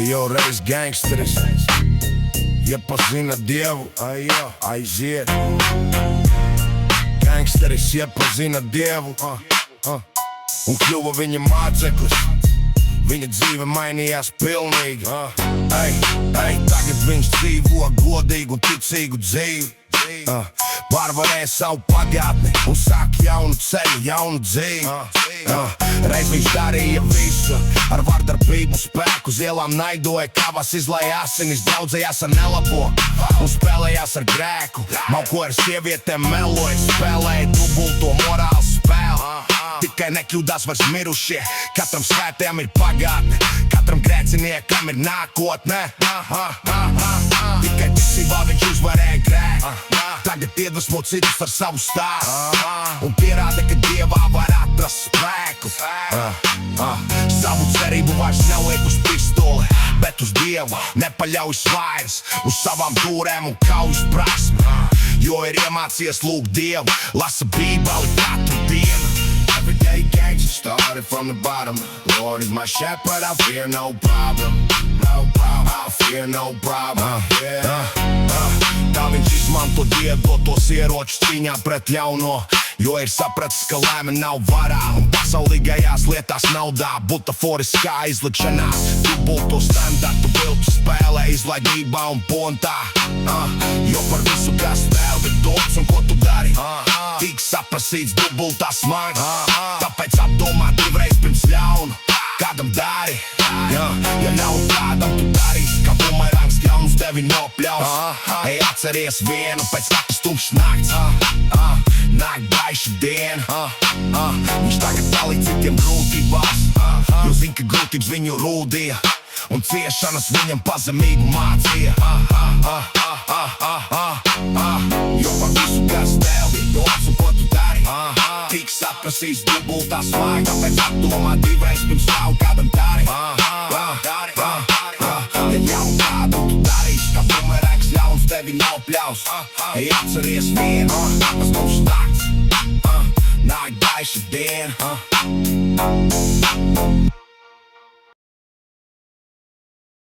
Jo, reiz gangsteris iepazina Dievu, aiziet. Gangsteris iepazina Dievu un kļuva viņa māceklis. Viņa dzīve mainījās pilnīgi. Tagad viņš dzīvo godīgu un ticīgu dzīvi. Pārvarēja savu pagātni un sāk jaunu ceļu, jaunu dzīvi. Reiz viņš darīja visu ar vardarbību spēku, uz ielām naidoja, kavas izlēja asinis, draudzējās ar nelabo un spēlējās ar grēku. Mauko ar sievietēm meloja, spēlēja dubulto morālu spēli. Tikai nekļūdās vairs mirušie, katram svētajam ir pagātne, katram grēciniekam ir nākotne. Tikai ticībā viņš uzvarēja grēku, tagad iedvesmo citus ar savu stāstu un pierāda, ka Dievā var atrast spēku. Savu cerību vairs neliek uz pistoli, bet uz Dievu, nepaļaujas vairs uz savām dūrēm un kaujas prasmi, jo ir iemācījies lūgt Dievu, lasa Bībeli katru dienu. Everyday gangster started from the bottom. Lord is my shepherd, I fear no problem. I fear no problem. Tā viņš izmanto iedotos ieročus cīņā pret ļauno, jo ir sapratis, ka lēme nav varā un pasaulīgajās lietās naudā, butaforiskā izlikšanās, dubulto standartu viltu spēlē, izlaidībā un pontā. Jo par visu, kas tev ir dots un ko tu dari, tik saprasīts dubultā smags. Tāpēc apdomā divreiz pirms ļaunu kādam dari. Ja nav kādam tu darīsi, kā bumerangs ļaunus tevi nopļaus. Atceries vienu, pēc katras tumšas nakts nāk gaiša diena. Viņš tagad palīdz citiem grūtībās, jo zin, ka grūtības viņu rūdīja un ciešanas viņam pazemību mācīja. Jo par visu, kas tev ir dots un ko tu dari, tik saprasīs dubultā smaga. Tāpēc apdomā divreiz pirms ļaunu kādam dari. Ja jau kādam tu darīsi, kā bumerangs ļauns tevi nopļaus. Atceries vienu, katras tumšas nakts nāk gaiša diena.